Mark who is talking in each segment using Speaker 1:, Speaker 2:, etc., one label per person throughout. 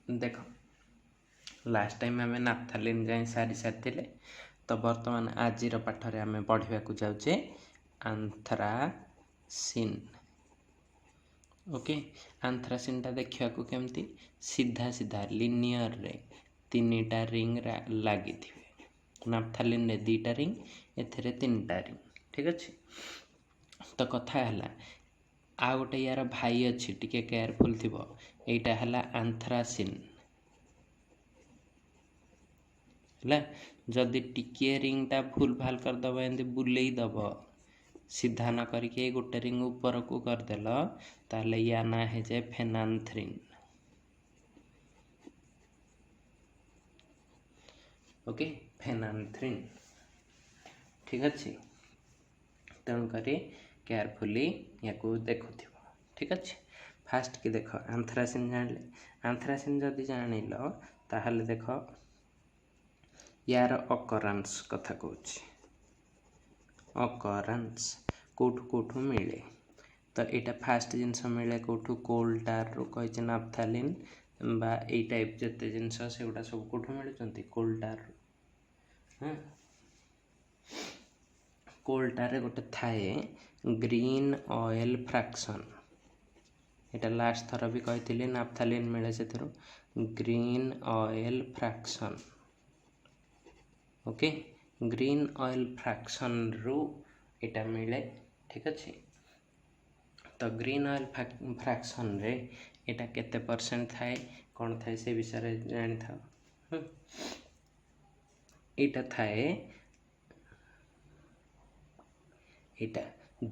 Speaker 1: देख last time आम नाफ्थालिन जाए सारी सारी तो बर्तमान आज पाठरे आम पढ़ा जाऊे आंथ्रासिन। ओके आंथ्रासिन टा देखा केमती सीधा सीधा लिनियर रे तीनटा रिंग लगी थे। नाफ्थालिन रे 2टा रिंग एथिरे 3टा रिंग। ठीक अच्छे तो कथा है आ गोटे यार भाई अच्छी टिके केयरफुल थी यहीटा है आंथ्रासिन है। जदि टिके रिंगटा भूल भाल करदब एमती बुलेई दब सीधा न करके गोटे रिंग ऊपर को करदेल ताले या ना है जाए फेनांथ्रिन। ओके फेनांथ्रिन ठीक अच्छे तेणुक केयरफुली या देखु। ठीक अच्छे फास्ट की देख आंथ्रासिन जान आंथ्रासिन जदि जान ताहले देख यार अकरेन्स कथा कहूँ अकरेन्स कौटू मिले तो यहाँ फास्ट जिनस मिले कौटू कोल टार रु कही नाफ्थालिन बा ए टाइप जिते जिनस से गुड़ा सब कौटू मिलुंट कोल टार हाँ कोल टार गोटे थाए ग्रीन ऑयल फ्रैक्शन यहाँ लास्ट थर भी कही नाफ्थालिन मिले से green oil fraction. Okay green oil fraction रु इटा मिले। ठीक अच्छे तो ग्रीन ऑयल फ्रैक्शन रे इटा केते परसेंट थाए कौन थाए से विषय जानी था। इटा थाए इटा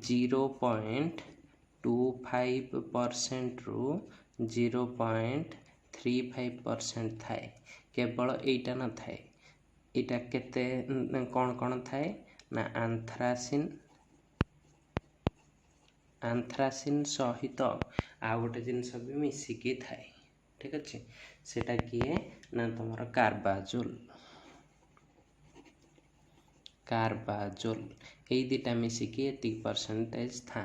Speaker 1: 0.25% रु 0.35% थाए केवल एटा न थाए इटा केते कौन थाए ना आंथ्रासिन सहित आ गोटे जिनस भी मिसिकी थाए। ठीक अच्छे सेटा किए ना तुम कार्बाजोल यही दुटा मिसिकी एति परसेंटेज था।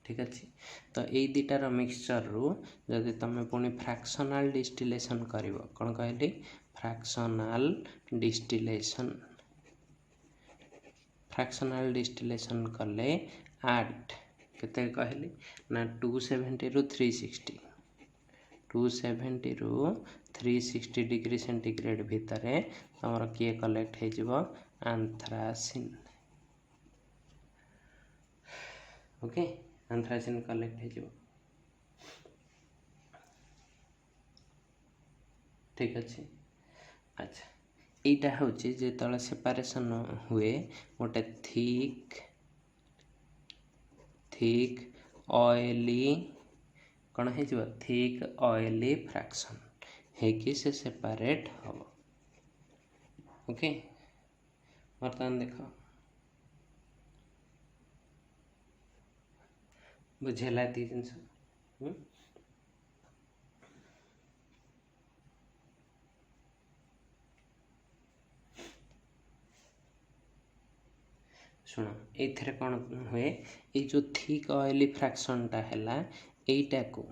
Speaker 1: ठीक अच्छे तो यही दुटार मिक्सचर रु जदि तुम पुणी फ्रैक्शनल डिस्टिलेशन कर कौन कहली फ्रैक्शनल डिस्टिलेशन कले 8 केते कहली ना 270 रु 360 270 रु 360 डिग्री सेंटीग्रेड भितर तुम किए कलेक्ट हो आंथ्रासिन। ओके आंथ्रासिन कलेक्ट हो। ठीक अच्छे अच्छा यहाँ हूँ जो सेपारेशन हुए गोटे थिक ऑयली कौन हो थिक ऑयली फ्रैक्शन है से सेपारेट हम। ओके बर्तमान देख बुझेला ये जिनस शुण ये कौन हुए ये जो थिक ऑयली फ्रैक्शन टा है यहीटा को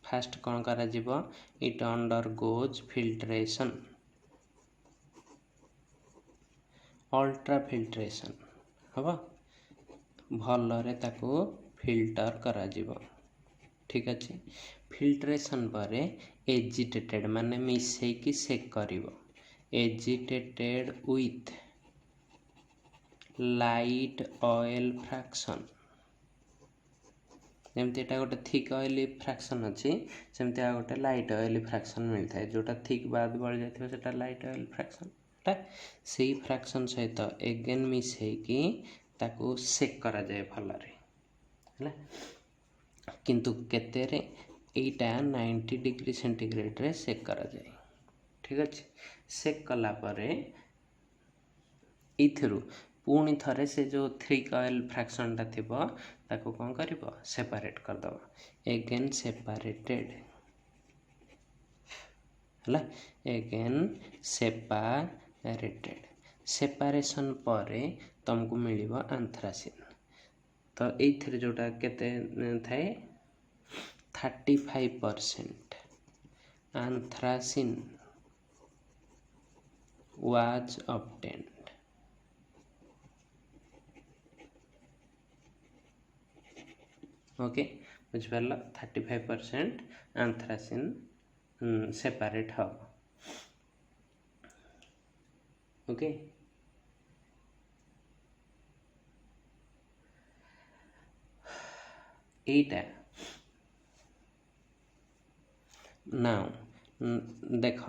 Speaker 1: फास्ट कौन करा जीवो it under goes filtration ultra filtration हम भलरे ताको फिल्टर करा जीवो। ठीक अच्छे फिल्ट्रेशन पर एजिटेटेड माने मिसेकी सेक करिवो agitated with light oil fraction जमती एटा गोटे थिक ऑयली फ्रैक्शन अच्छी सेमती आ गोटे लाइट ऑयली फ्रैक्शन मिलता है जोटा थिक बाद बढ़ जाए सेटा लाइट ऑयल फ्रैक्शन से फ्रैक्शन सहित एगेन मिसेकी ताको सेक करा जाए भलरे है किंतु केतेरे एटा 90 डिग्री सेंटीग्रेड रे सेक करा जाए। ठीक अच्छे सेक कला परे इथिरु पुणी थरे से जो थिक ऑयल फ्रैक्शन टा थिबो ताको कौन करिवो सेपरेट कर दो एगेन सेपरेटेड है एगेन सेपरेटेड सेपरेशन परे तुमको मिलिबो आंथ्रासिन। तो ये जोटा केते थाए 35% anthracene was obtained. ओके बुझिपार 35% anthracene सेपरेट हम ओके एटा नाउ देख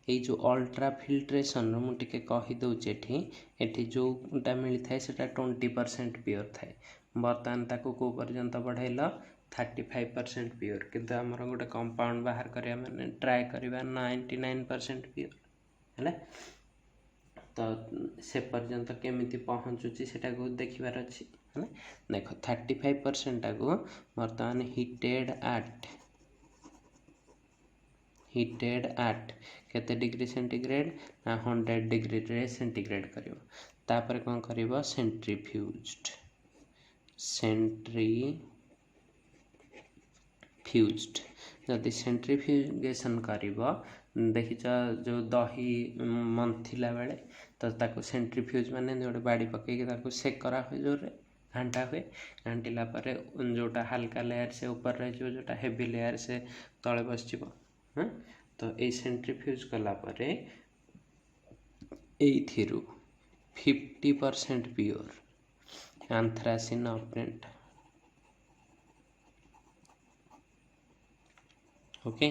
Speaker 1: ये जो अल्ट्रा फिल्ट्रेशन मुझे कहीदे एठी जोटा मिलता है सेटा 20% प्योर थाए बर्तमान ताको को पर्यंत बढ़ेल 35% प्योर किंतु आमर गोटे कंपाउंड बाहर करिया माने ट्राए करिया 99% प्योर है तो से पर्यंत केमिति पहुँचुची सेटा को देखिबार अछि है देख 35% को बर्तमान हीटेड एट केते डिग्री सेंटीग्रेड ना 100 डिग्री रे सेंटीग्रेड करियो तापर कोन करिवो सेंट्रीफ्यूज्ड जदि सेंट्रीफ्यूगेशन करिवो देखिच जो दही मंथिला बेले तो ताको सेंट्रीफ्यूज माने जोटे बाड़ी पकई ताको सेक करा हुए जोर घंटा हुए घंटिला परे जोटा हल्का लेयर से ऊपर रह जोटा हेवी लेयर से तले बस हाँ तो ये सेंट्रीफ्यूज कला परे एथिरु 50% प्योर एंथ्रासिन ऑब्टेन्ड ओके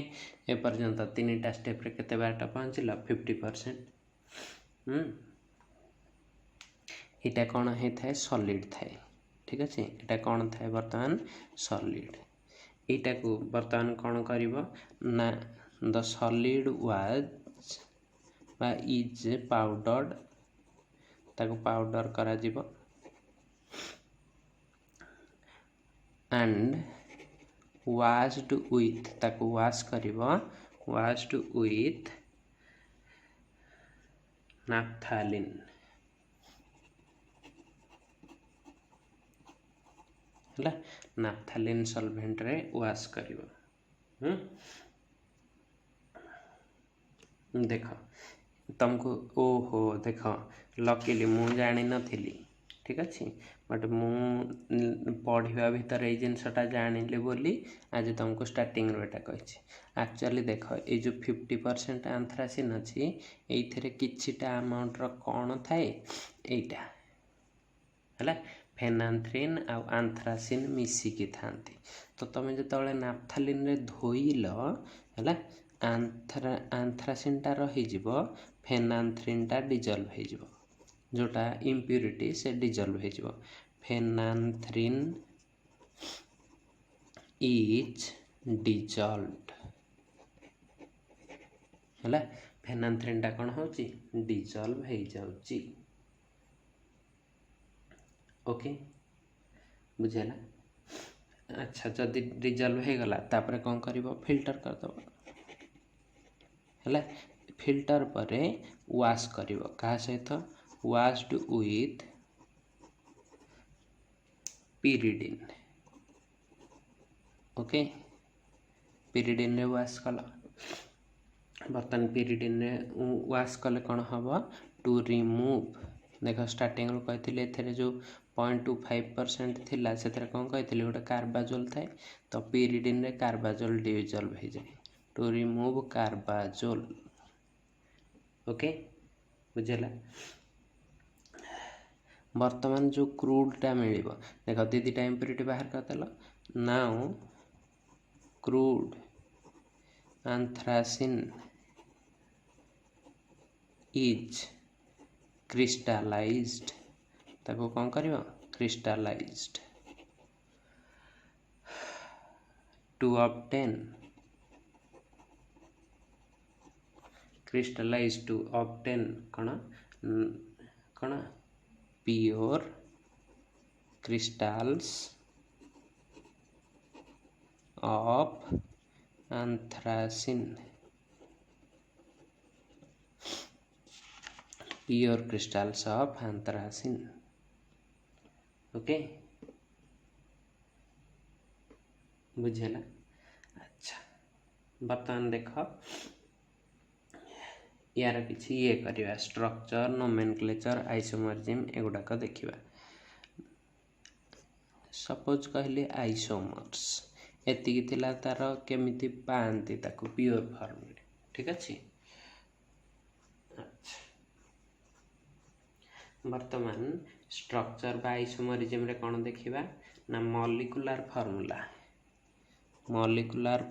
Speaker 1: ए पर्यंत 3टा स्टेप रे केते बारटा पहुँचला 50% इटा कौन है थाए सॉलिड थाए ठीक अच्छे इटा कौन थाए बर्तमान सॉलिड इटा को बर्तमान कौन करिवो ना द सॉलिड वाज बा इज पाउडर्ड ताको पाउडर करा जीवो एंड washed with ताको वाश करिवो washed with naphthalene हला नाफ्थालिन सॉल्वेंट रे वाश करिवो देख तुमको ओहो देख लकीली मु जानी नथिली ठीक अच्छे बट मु पढ़ा भितर ये जिनसटा जानिले बोली आज तुमको स्टार्टिंग एटा कही एक्चुअली देख ये जो 50% एंथ्रासिन अच्छी ये किछिटा अमाउंट कौन थाए एटा है फेनांथ्रिन आउ एंथ्रासिन मिसिकी थांती तो तुम जो नाफ्थालिन रे धोइल है एंथ्रासिन टा रही फेनांथ्रिन टा डिजल्व हो जोटा इम्प्यूरिटी से डिजल्व हो फेनांथ्रिन इज डिजल्व्ड है फेनांथ्रिन टा कौन होची डिजल्व हो जाउची ओके बुझेला अच्छा जदि डिजल्व हो गला तापर कौन करिवो फिल्टर कर दबो है फिल्टर परे वाश करिवो कहा सहित washed with pyridine okay pyridine रे वाश कला बर्तन pyridine रे वाश कले कौन हम टू रिमूव देख स्टार्टिंग रू कही थे जो 0.25% थिला से कौन कही गोटे कार्बाजोल थाए तो pyridine रे कार्बाजोल डिजल्व हो जाए टू रिमूव कार्बाजोल ओके बुझेला वर्तमान जो क्रूडटा मिल देख दीटा इम्प्यूरिटी बाहर करदेल now crude anthracene is crystallized ताको कौन करिवो crystallized to obtain crystallized to obtain कौन pure crystals of anthracene pure crystals of anthracene okay बुझेला अच्छा बर्तमान देख यार किसी ये करवा स्ट्रक्चर नोमेनक्लेचर आइसोमरिज्म एगुड़ाक देखा सपोज कहली आइसोमर्स एतिकी थिला तार केमिति पाती ताकू प्योर फॉर्म रे ठीक अच्छे। वर्तमान स्ट्रक्चर बा आइसोमरिज्म रे कौन देखिबा ना मॉलिक्यूलर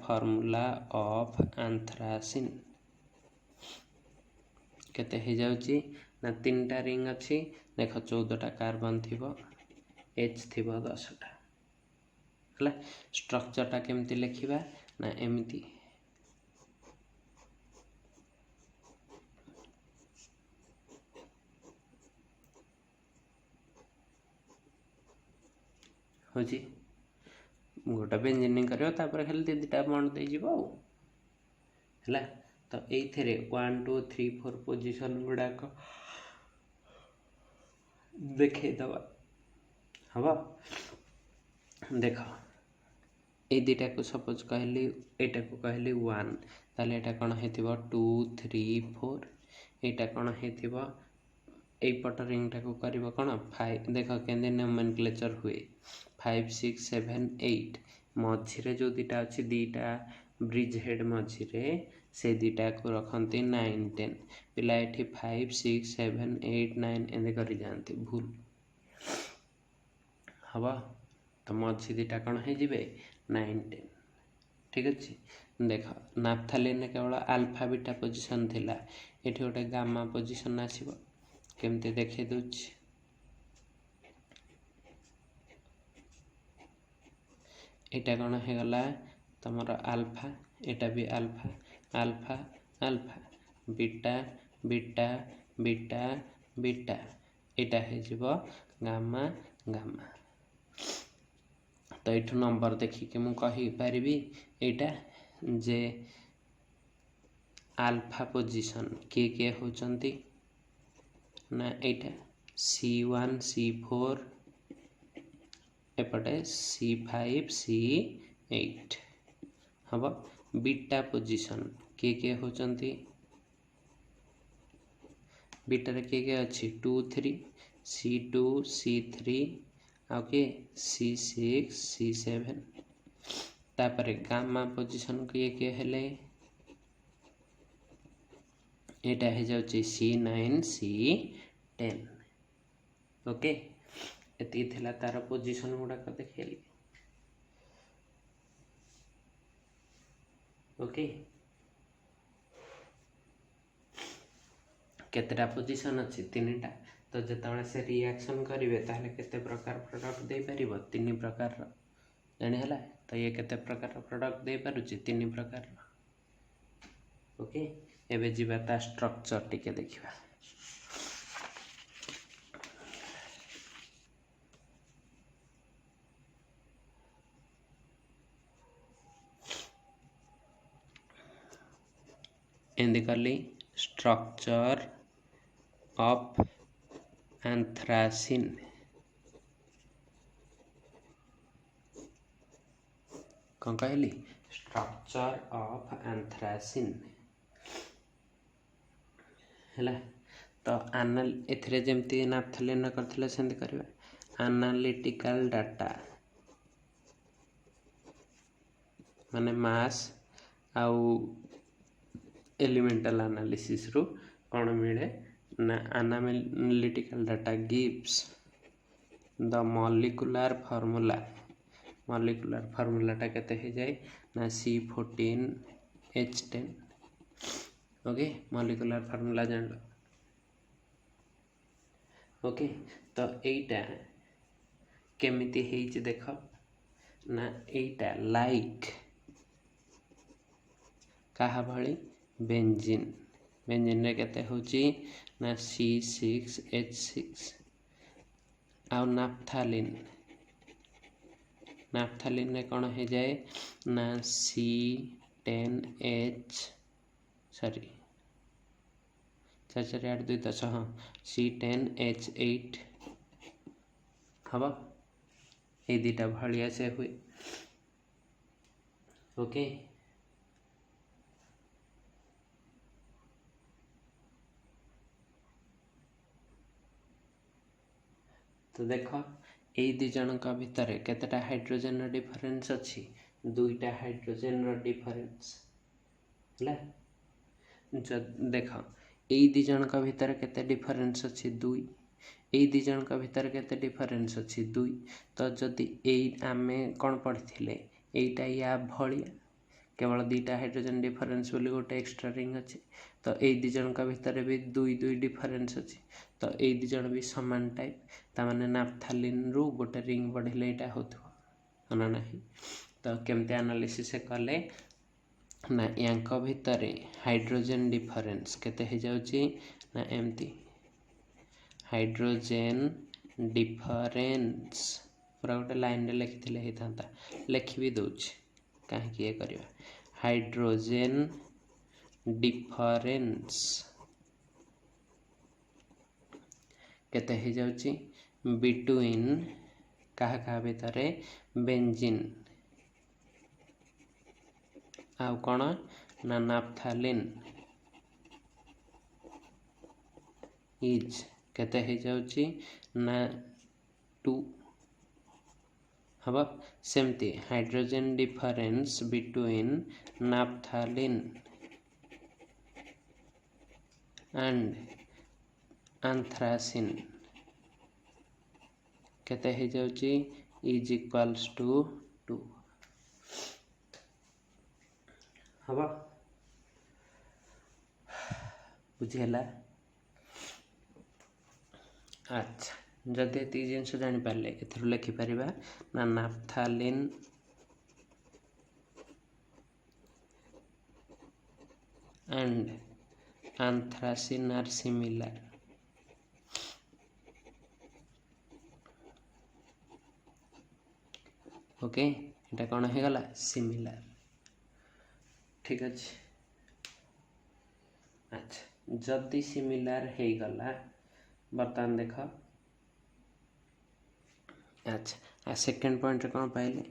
Speaker 1: फार्मूला ऑफ एंथ्रासिन केते हे जाउची ना 3टा रिंग अच्छी देख 14टा कार्बन थिबो H थिबो 10टा हला स्ट्रक्चर टा केमती लिखिबा ना एमती होची गोटा बेंजीन करियो तापर खाली दीटा बॉन्ड दे जीवो हला तो एइथरे 1 2 3 4 पोजीशन गुडाक देखे दबा हवा देख ए दीटा को सपोज कहली एटा को कहली 1 ताले एटा कोन हेतिबो 2 3 4 एटा कोन हेतिबो ए पट रिंग टा को करिवो कोन 5 देख केंदे नोमेनक्लेचर हुए 5 6 7 8 मझिरे जो दीटा अछि दीटा ब्रिज हेड मझिरे से दीटा को रखंती 9 10 पिला एठी 5 6 7 8 9 एंदे करि जानती भूल हवा तो मझी दीटा कौन है जीवे 9 10 ठीक अच्छे। देख नाफ्थालिन केवल अल्फा बीटा पोजिशन थिला एठी गोटे गामा पोजिशन आसीबो केमते देखे दोछि एटा कौन है गला तमरो अल्फा एटा भी alpha alpha alpha beta beta beta beta एटा है जीवो गामा गामा तो ये नंबर देखिके मु कहि पारिबी एटा जे अल्फा पोजीशन के होचंती ना एटा C1 C4 एपटे C5 C8 हबो बीटा पोजीशन के होचंती बीटा रे के अछि 2 3 C2 C3 okay C6 C7 तापर गामा पोजीशन के हेले एटा हे जाउची C9 C10 ओके एती थिला तार पोजीशन गुडा को देखैली ओके केतेटा पोजीशन अछि 3टा तो जेतबे से रिएक्शन करिवे ताहले केते प्रकार प्रोडक्ट दे परिबो 3 प्रकार रो जानि हला तो ये केते प्रकार रो प्रोडक्ट दे पारुची 3 प्रकार रो ओके एबे जीवा ता स्ट्रक्चर टिके देखिबा एंडिकली स्ट्रक्चर ऑफ एंथ्रासिन कौन कहली स्ट्रक्चर ऑफ एंथ्रासिन हैला तो एनाल एथरे जेमती नाफ्थालिन करथिले सेंद करबा एनालिटिकल डाटा माने मास आउ एलिमेंटल एनालिसिस रो कौन मिले ना analytical data gives the molecular formula टा केते हे जाय ना C14 H10 okay molecular formula जान लो ओके तो एटा केमिति हेच देख ना एटा लाइक कहा भली बेंजीन रे केते होची ना C6H6 आउ नाफ्थालिन रे कौन हो जाए ना C10H सॉरी 4 4 8 2 10 हाँ C10H8 हवा ये दीटा भालिया से हुए ओके तो देख यही दी जनक भितर केतेटा हाइड्रोजन डिफरेन्स अच्छी दुईटा हाइड्रोजन डिफरेन्स है देख यही दी जनक भितर केते डिफरेन्स अच्छी दुई यही दी जनक भितर केते डिफरेन्स अच्छी दुई तो जदि यही आमे कौन पढ़ी यहीटा या भलिया केवल दुईटा हाइड्रोजन डिफरेन्स बोली गोटे एक्स्ट्रा रिंग अच्छी तो यही दी जनक भितर भी दुई दुई डिफरेन्स अच्छी तो यही दी जन भी समान टाइप ताने नाफ्थालिन रु गोटे रिंग बढ़िले यहाँ हो ना नहीं तो केमती एनालिसिस कले ना यांक भितर हाइड्रोजन डिफरेन्स केते हो जाउची ना एमती हाइड्रोजन डिफरेन्स पूरा गोटे लाइन लिखिले होता लिखि भी दूची कहीं ये करवा हाइड्रोजन डिफरेन्स केते हो जाउची बिटवीन क्या भितर बेंजीन आउ कौन ना नाफ्थालिन इज केते हो जाउची ना 2 हम सेमती hydrogen difference between naphthalene and anthracene केते हो जाउची इज इक्वल्स टू 2 हम बुझेला अच्छा जदि ये जिनस जापारे एथर लिखिपर ना naphthalene and anthracene are similar okay ये कौन हो गला सिमिलर ठीक अच्छे अच्छा जदि सिमिलर हो गला बर्तमान देख अच्छा सेकेंड पॉइंट कौन पाइले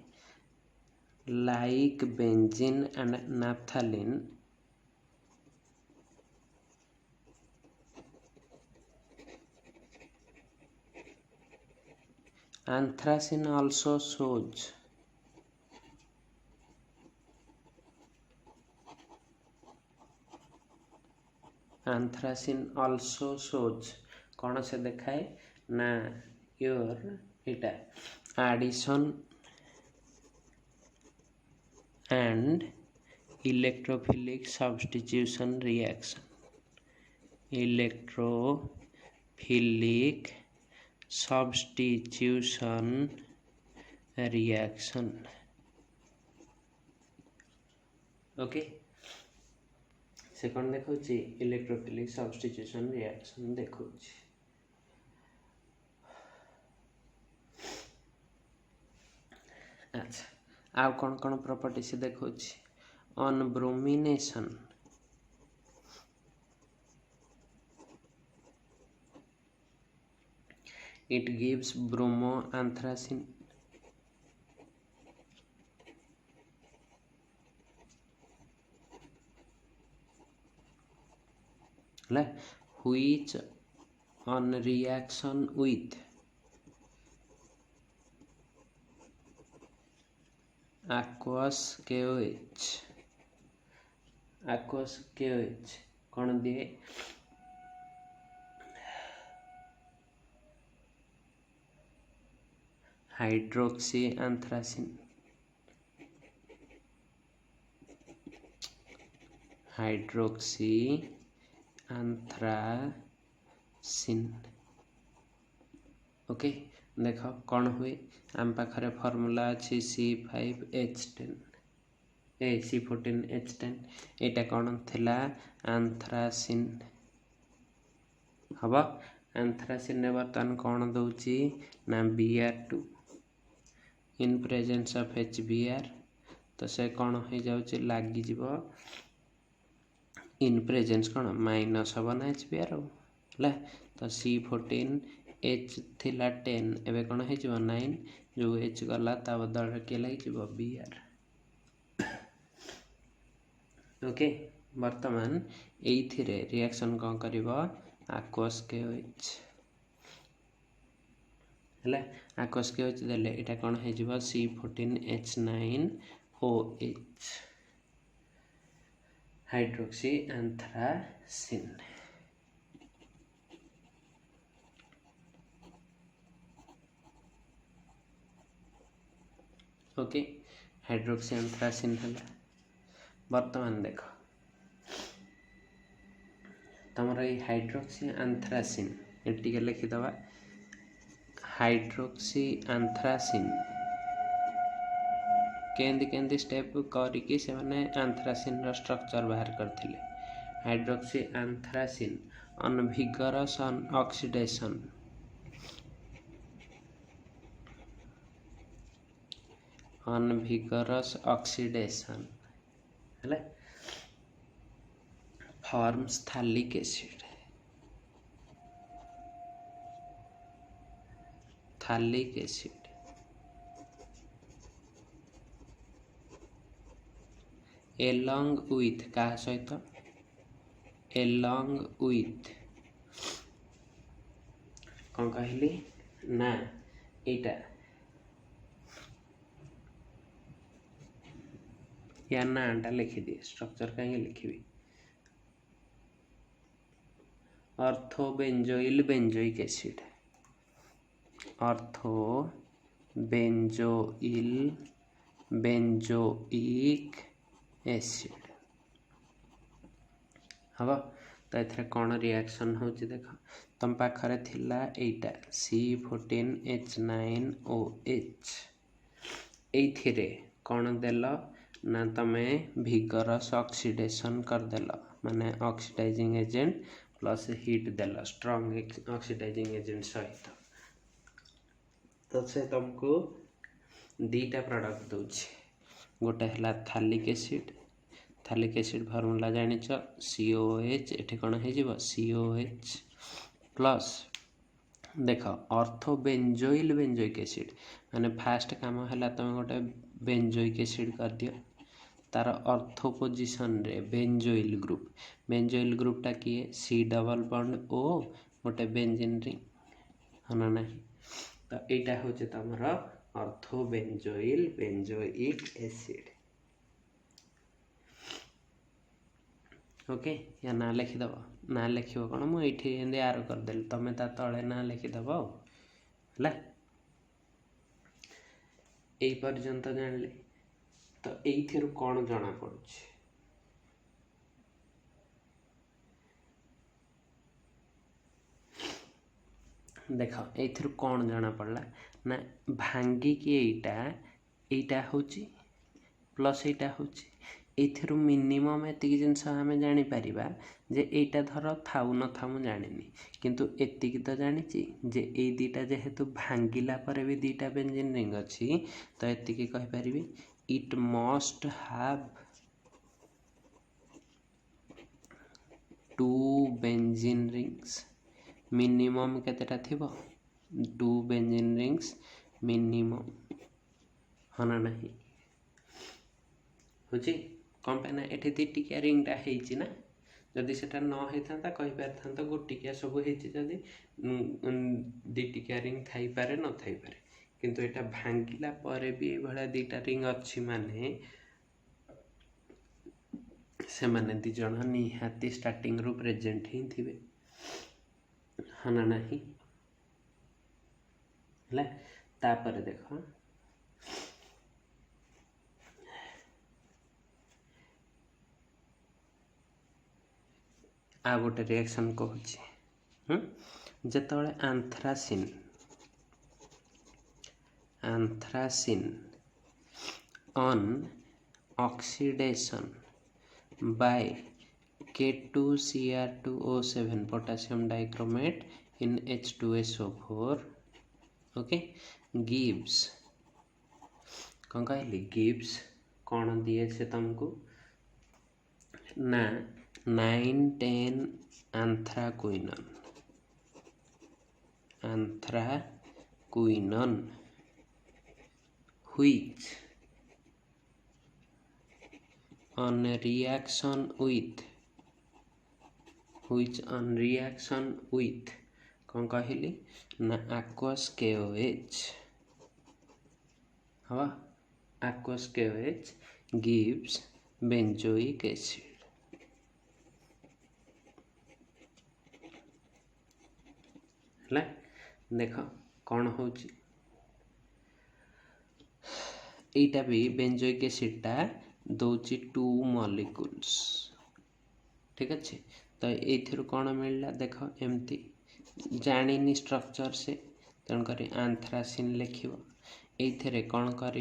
Speaker 1: like benzene and naphthalene anthracene also shows anthracene also shows कौन से देखाए ना योर इटा addition and electrophilic substitution reaction electrophilic substitution reaction okay से कौन देखा इलेक्ट्रोफिलिक सब्स्टिट्यूशन रिएक्शन देखा अच्छा आउ कौन कौन प्रॉपर्टी से देखा on bromination it gives bromoanthracene which on reaction with aqueous KOH कौन दिए हाइड्रोक्सी एंथ्रासिन ओके देख कौन हुए आम पाखरे फॉर्मूला अच्छी C5H10 C14H10 एटा कौन थिला एंथ्रासिन हम एंथ्रासिन ने बर्तमान कौन दौची ना Br2 in presence of HBr तो से कौन हो जाउची लागी जीवो इन प्रेजेंस कौन माइनस हम ना HBr है तो C14H थिला 10 एवं कौन हो 9 जो H गला ता बदल किए लगी Br ओके वर्तमान यही रिएक्शन कौन कर aqueous KOH है आकस के देले इटा कौन है C14H9OH hydroxy anthracene. Okay hydroxy anthracene है। बर्तमान देख तुम ये हाइड्रोक्सी एंथ्रासिन ये लिखिदबा हाइड्रोक्सी एंथ्रासिन केंदी स्टेप करके से माने एंथ्रासिन रो स्ट्रक्चर बाहर करथिले। Hydroxy anthracene on vigorous oxidation है फॉर्म्स थालिक एसिड। along with का सहित along with कौन कहली ना इटा या नाटा लिखी दिए स्ट्रक्चर कहीं लिखी ऑर्थोबेंजोइल बेंजोइक एसिड। ऑर्थोबेंजोइल बेंजोइक एसिड हम तो ये कौन रिएक्शन हो देख तुम पाखरे थिला एटा C14H9OH एथिरे कौन देल ना तमे विगरस ऑक्सीडेशन करदेल माने ऑक्सीडाइजिंग एजेंट प्लस हीट देल स्ट्रॉन्ग ऑक्सीडाइजिंग एजेंट सहित तो से तुमको दीटा प्रोडक्ट दूची गोटे है थालिक एसिड फॉर्मूला जानिच COH एठी कौन है COH प्लस देख ऑर्थोबेंजोइल बेंजोइक एसिड माने फास्ट काम है तुम गोटे बेंजोइक एसिड कर दियो तार ऑर्थो पोजिशन रे बेंजोइल ग्रुपटा किए C डबल बॉन्ड O गोटे बेंजीन रिंग है ना तो यहाँ हूँ तुम ऑर्थोबेंजोइल बेंजोइक एसिड। ओके या ना लिखिदेव ना लिख कौन मुझे आर करदेली तुम ता तले ना लिखिदेव है यही पर्यंत जानले तो ये कौन जना पड़ुछि देख ये कौन जना पड़ला ना भांगिकी एटा हूँ प्लस यहाँ हूँ एथिरु मिनिमम एतिक जिनस आम जापर जे एटा धर थाउ न था मु जानी किंतु एतिक तो जानी जे ए दीटा जेहेतु भांगिला पर भी दीटा बेंजीन रिंग अच्छी तो एतिक कहीपर it must have 2 benzene rings minimum केतेटा थिबो 2 बेंजीन रिंग्स मिनिमम हना नहीं होची कौन पे ना एठी दिटिकिया रिंगटा हेची ना जदि सेटा न होता कही पार गोटिकिया सब जदि दिटिकिया रिंग थाई पारे न थाई पारे किंतु एटा भांगिला परे भी भला दीटा रिंग अच्छी माने से माने दी जण निहाती स्टार्टिंग रु प्रेजेंट ही थिबे हना नहीं हला तापर देखो आ गोटे रिएक्शन कहूँ जिते anthracene on oxidation by K2Cr2O7 potassium dichromate in H2SO4 okay gives कौन कहली गिव्स कौन दिए से तुमको ना 9-10 anthraquinone which on reaction with कौन कहली ना aqueous KOH हाँ aqueous KOH gives benzoic acid है देख कौन हो एटा भी बेंजोइक एसिडटा दौची 2 मॉलिक्यूल्स ठीक अच्छे तो ये कौन मिलला देख एमती जानी स्ट्रक्चर से तेणुक आंथ्रासिन लिख ये कौन कर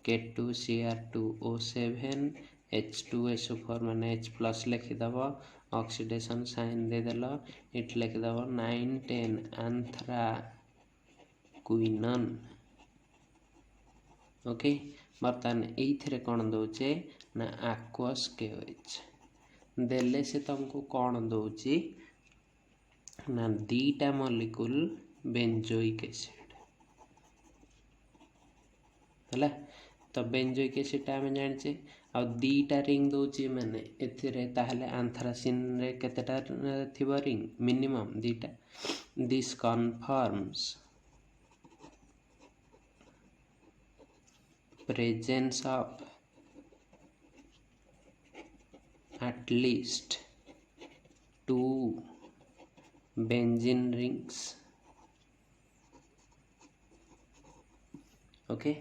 Speaker 1: K2Cr2O7 H2SO4 माने H+ लिखिदेव ऑक्सीडेशन साइन देदेल ये लिखिदेव 910 एंथ्राक्विनोन ओके बर्तमान ये कौन दौचे ना aqueous KOH देले से तुमको कौन दौची ना 2टा मॉलिक्यूल बेंजोइक एसिड है तो बेंजोइक एसिड आम जाने आ 2टा रिंग दौची माने एथिरे ताहले आंथ्रासिन रे केतेटा थिबो रिंग मिनिमम 2टा this confirms presence of at least 2 benzene rings ओके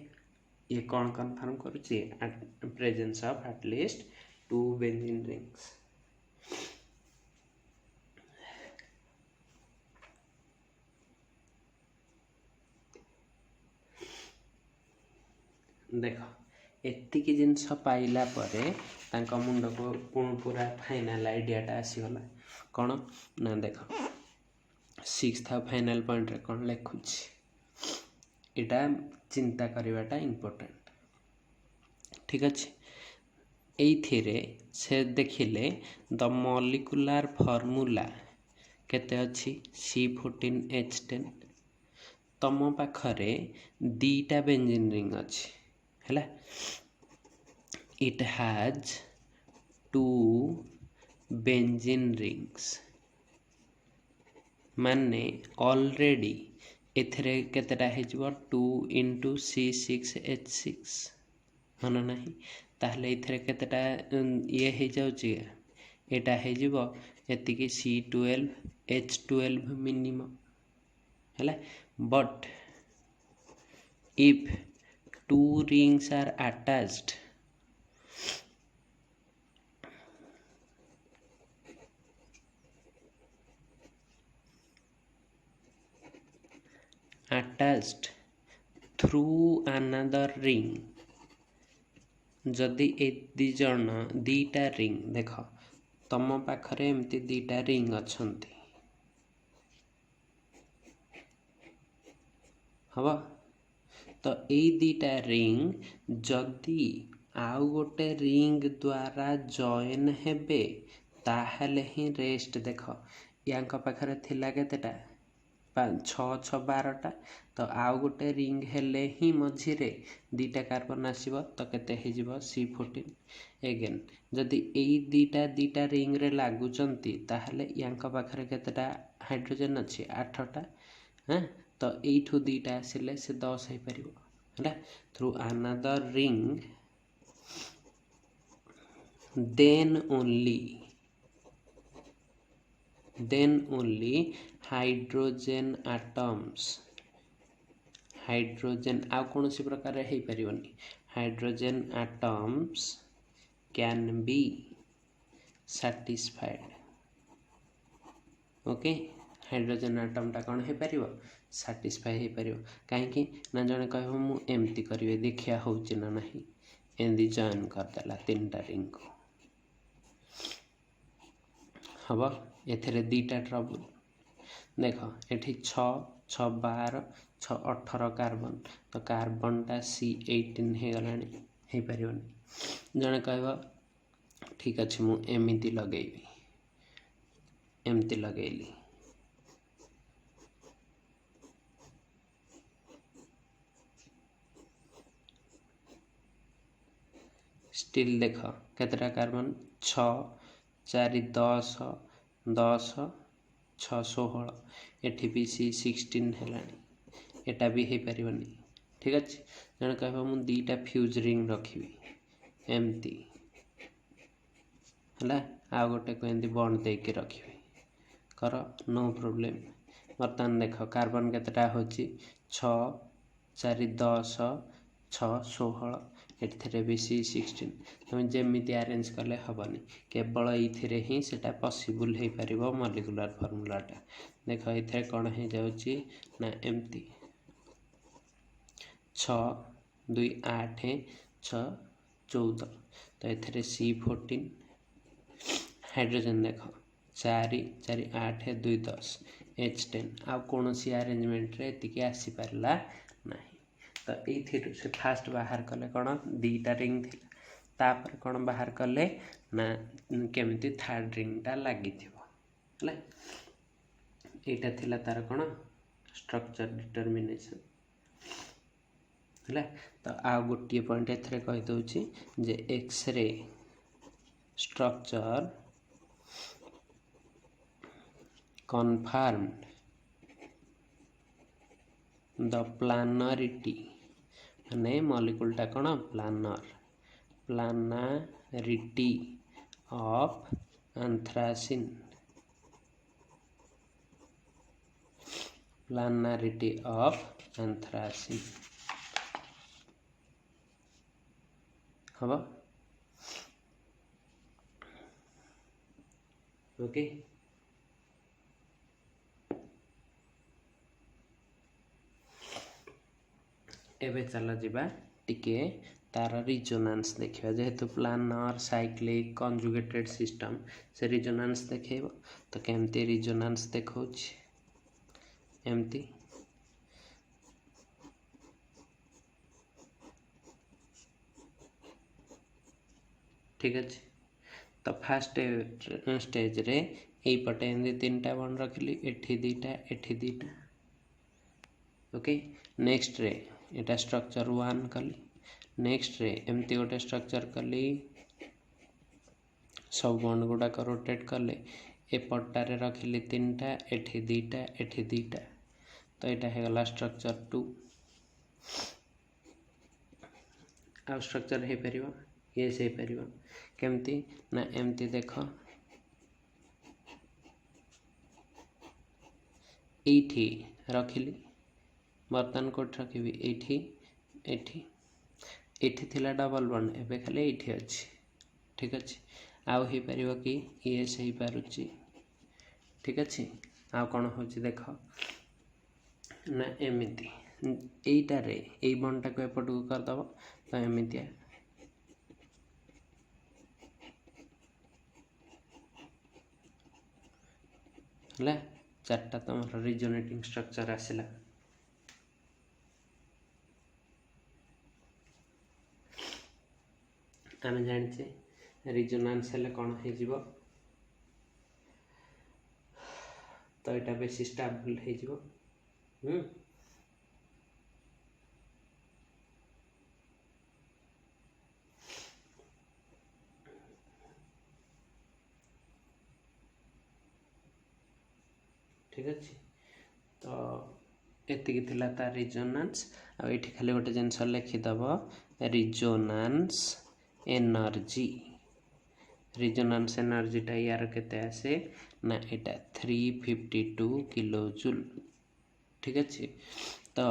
Speaker 1: ये कौन कंफर्म करुच्ची presence of at least 2 benzene rings देख एतिकी जिनस पाइला परे तांका मुंड को पूरा फाइनल आइडियाटा आसीगला कौन ना देख 6th फाइनल पॉइंट रे कौन लिखुची इटा चिंता करवाटा इम्पोर्टेंट ठीक अच्छे ये से देखिले द मॉलिक्यूलर फॉर्मूला केते अच्छी C14H10 तम पाखरे 2टा बेंजीन रिंग अच्छी है इट हैज 2 बेंजीन रिंग्स माने ऑलरेडी एथरे केतेटा हेजिबो 2 × C6H6 मन नाही ताहले एथरे केतेटा ये हे जाउची एटा हेजिबो एतिकी C12H12 मिनिमम है but if 2 rings are attached through another ring जदि ए दी जन 2टा रिंग देख तम पाखरे एमती 2टा रिंग अच्छंती हवा तो यही 2टा रिंग जदि आउ गोटे रिंग द्वारा जॉइन हेबे ताहले ही रेस्ट देख यांक पाखरे थिला केतेटा 6×6=12टा तो आउ गोटे रिंग हेले ही मझिरे 2टा कार्बन आसीबो तो केते हेजिबो C14 एगेन जदि एई 2टा रिंग रे लागुचंती ताहले यांक पाखरे केतेटा हाइड्रोजन अछि 8टा हां तो एठू 2टा आसिले से 10 हे परिबो है through another ring then only hydrogen atoms hydrogen आ कौन सी प्रकार है परिबनी hydrogen atoms can be satisfied okay hydrogen एटमटा कौन है परिबो satisfy है परिबो काहे ना जने कहबो मु एमती करिवे देखिया होउची ना नहीं एंदी जॉइन कर देला 3टा रिंग को हबा एथरे 2टा ट्रबल देख एठी 6×6=12 6×18 कार्बन तो कार्बनटा C18 हे गलानी हे परिबनी जने कहबो ठीक अछि मु एमिति लगेबी एमती लगेली स्टिल देख केतटा कार्बन 6 4 10 10 6 16 एठी भी C16 हेलानी एटा भी हो पारिबनी ठीक अच्छे जन कह मु दीटा फ्यूज रिंग रखी एमती है आ गोटे को एमती बंद देके रखी कर नो प्रोब्लेम बर्तमान देख कार्बन केतटा होची 6 4 10 6 16 एथिरे भी C16 तुम जेमिति अरेंज कले हबनी केवल एथिरे ही सेटा पॉसिबल हो पारिबो मॉलिक्यूलर फार्मूलाटा देख एथिरे कोन हे जाउची ना एमती 6 2 8 6 14 तो एथिरे C14 हाइड्रोजन देख 4 4 8 2 10 H10 आ कौन सी अरेंजमेंट रे एतिकी आसी पारला नहीं तो ये से फास्ट बाहर कले कौन दीटा रिंग थी तापर कौन बाहर कले ना केमिति थर्ड रिंगटा लगी है यहाँ थिला तार कौन स्ट्रक्चर डिटरमिनेशन है तो आ गोटे पॉइंट एथरे कही दउची जे X ray structure confirmed the planarity माने मॉलिक्यूल टा कौन planarity of anthracene हम ओके एबे चल जीवा टिके तार रिजोनेंस देखिबा जेहेतु प्लानर साइक्लिक कंजुगेटेड सिस्टम से रिजोनेंस देखेबो तो केमती रिजोनेंस देखौछ एमती ठीक अच्छे तो फास्ट स्टेज रे एई पटे एंदी तीनटा बन रखली एठी दीटा ओके नेक्स्ट रे एटा स्ट्रक्चर 1 कली नेक्स्ट रे एमती गोटे स्ट्रक्चर कली सब बॉन्ड गुडा को रोटेट कले ए पट्टारे रखिली तीनटा एठी दीटा तो यहाँ है स्ट्रक्चर 2 आ स्ट्रक्चर हो पार येस हो पार केमती ना एमती देख एठी रखिली बर्तमान कोट रखी एठी थिला डबल बॉन्ड एबे खाली एठी अछि ठीक अछि आउ ही परिबो कि येस ही पारुची ठीक अछि आ कोन होची देख ना एमिति एटा रे ए बॉन्ड टा को एपट को कर दबो तो एमितिया हला चारटा तमर रिजोनेटिंग स्ट्रक्चर आसिला आम जाने रिजोनेंस हेले कौन हो तो यहाँ बेसी स्टेबल हो ठीक अच्छे तो एतिकी थिला तार रिजोनेंस आ ये खाली गोटे जिनस लिखिदब रिजोनेंस एनर्जी रिजोनेंस एनर्जी टा यार केते आसे ना एटा 352 किलो जूल ठीक अच्छे तो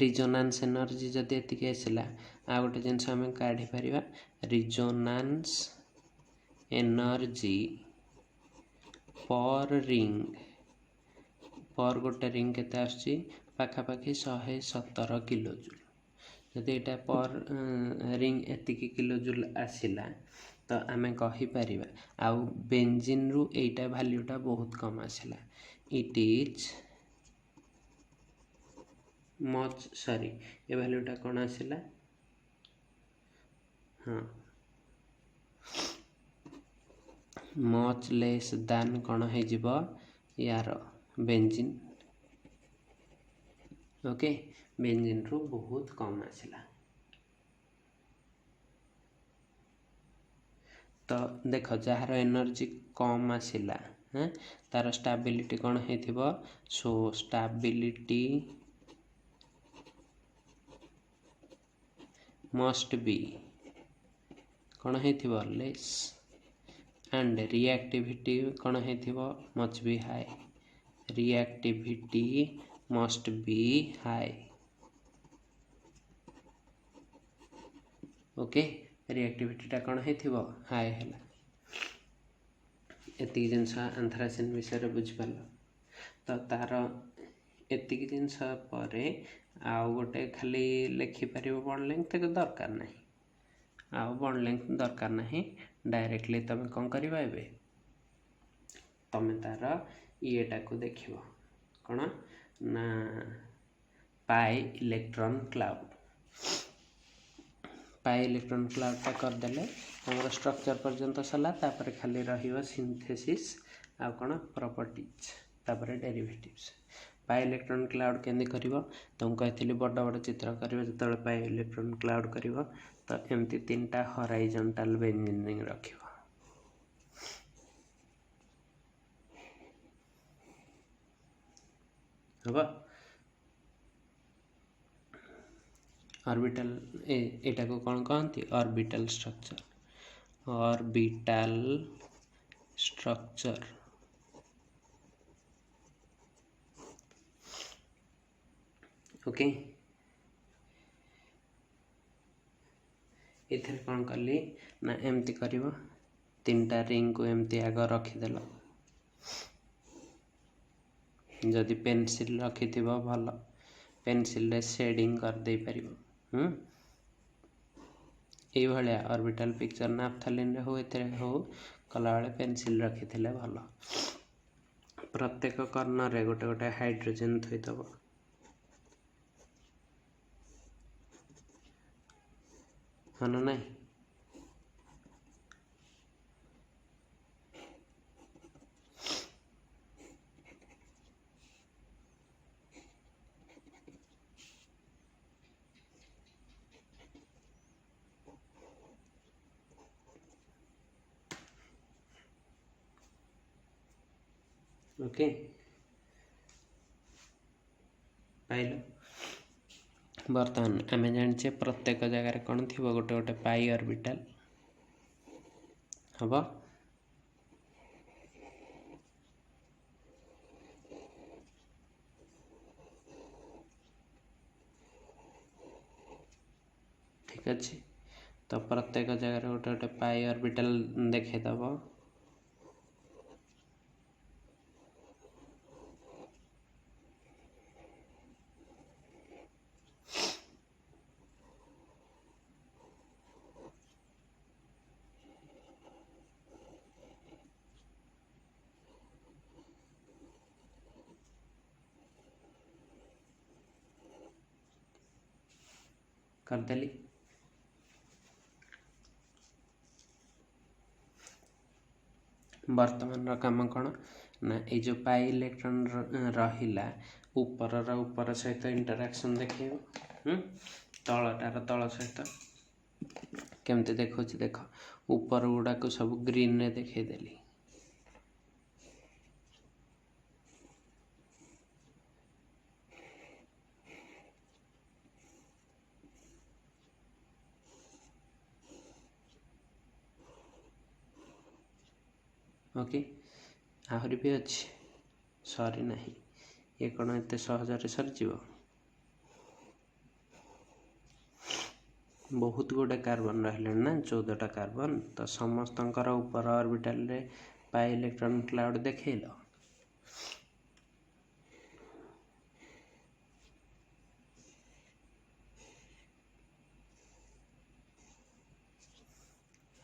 Speaker 1: रिजोनेंस एनर्जी जदि एतिकी आसला आ गोटे जिनस आम काढ़ी पारिबा रिजोनेंस एनर्जी पर रिंग पर गोटे रिंग केते आछि पाखापाखि 117 किलो जूल जदि एटा पर रिंग एतिकी किलो जूल आसिला तो आमे कहि परिबा आउ बेंजीन रु एटा वैल्यूटा बहुत कम आसिला इट इज मच सॉरी ए वैल्यूटा कोन आसिला हाँ मच लेस दान कौन हो यार बेंजीन ओके बेंजीन रु बहुत कम आसला तो देख जार एनर्जी कम आसला हाँ तार स्टेबिलिटी कौन है सो स्टेबिलिटी मस्ट बी कौन है लेस एंड रिएक्टिविटी कौन है must be high reactivity must be high okay reactivity कौन है हाई है एतिक जिनस एंथ्रासिन विषय बुझिपार तो तार एतिक जिनस पर आउ गोटे खाली लिखिपर बॉन्ड लेंथ दरकार ना आउ बॉन्ड लेंथ दरकार ना डायरेक्टली तुम कौन कर तुम तार येटा को देख कौन ना पाई इलेक्ट्रॉन क्लाउडटा करदेले तुम स्ट्रक्चर पर्यंत सरला तापर खाली रहिबो सिंथेसिस आ कौन प्रॉपर्टीज तापर डेरिवेटिव्स पाई इलेक्ट्रॉन क्लाउड केंदी करिवो तुम कहथिली बड़ बड़ चित्र करिवो जतले पाई इलेक्ट्रॉन क्लाउड करिवो तो एमती तीनटा हॉराइजॉन्टल बेंडिंग रखिवो हबा ऑर्बिटल एटा को कौन कहती ऑर्बिटल स्ट्रक्चर ओके इधर कौन कली ना एमती करिवो तीनटा रिंग को एमती आग रखीदेल जदि पेनसिल रखि भल पेनसिल रे शेडिंग कर दे पारिबो ये भाया ऑर्बिटल पिक्चर नाफ्थलीन हो कला बेले पेनसिल रखी भल प्रत्येक कर्नर रे गोटे गोटे हाइड्रोजन थईदब हाँ ना नहीं ओके पाइल बर्तमान आम जाने प्रत्येक जगार कौन थी गोटे गोटे पाई ऑर्बिटल हम ठीक अच्छे तो प्रत्येक जगार गोटे गोटे पाई ऑर्बिटल देखीदब करदेली वर्तमान काम कौन ना ये जो पाई इलेक्ट्रॉन रहिला ऊपर सहित इंटरैक्शन देखो तलटार तल सहित केमती देखो देख ऊपर गुड़ाक सब ग्रीन रे देखदेली ओके आहरी भी अच्छी सरी ना ये कौन एत सहजरे सरीज बहुत गुड़े कार्बन रहा ना 14टा कार्बन तो समस्त ऊपर ऑर्बिटल रे पाई इलेक्ट्रॉन क्लाउड देखल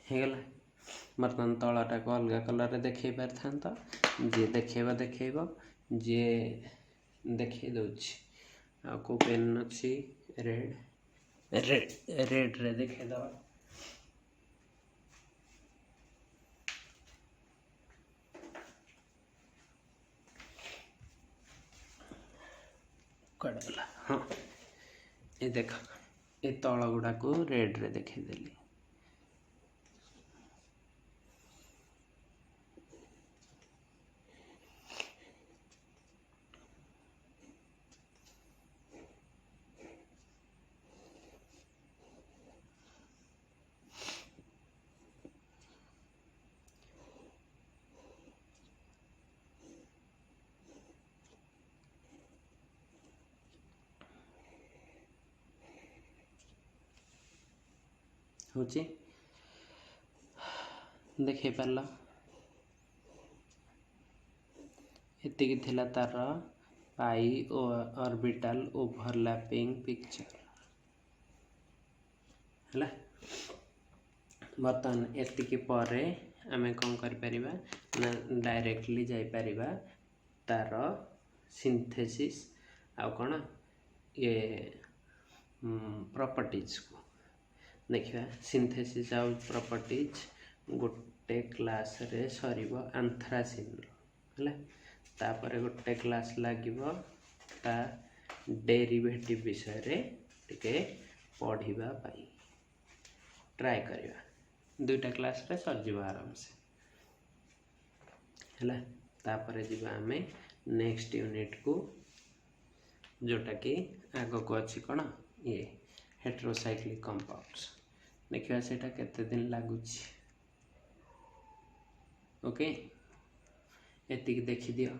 Speaker 1: होगला बर्तमान तलाटा को अलग कलर देखे पार था जी देखेबा देखेब जी देखे दौची आ को पेन अच्छी रेड रे देखेदवा कड़गला हाँ ये देख ये तल गुड़ा को रेड रे देखेदेली होची देखै पारल एतिकी थिला तार पाई ऑर्बिटल ओवरलैपिंग पिक्चर है। बर्तमान एतिकी परे आमे कौन कर परिबा ना डायरेक्टली जाई परिबा तार सिंथेसिस आ कौन ये प्रॉपर्टीज को देखिए। सिंथेसिस आउ प्रॉपर्टीज गोटे क्लास रे सरीब एंथ्रासिन है। तापर गोटे क्लास लागिबो ता डेरिवेटिव विषय रे टिके पढ़िबा पाई ट्राई करिबा। दुईटा क्लास रे सरजिबो आराम से है। तापर जीवा आमे नेक्स्ट यूनिट को जोटा कि आग को अच्छी कौन ये हेटेरोसाइक्लिक कंपाउंड्स देखिए सेटा केते दिन लागुच। ओके एतिक देखि दियो।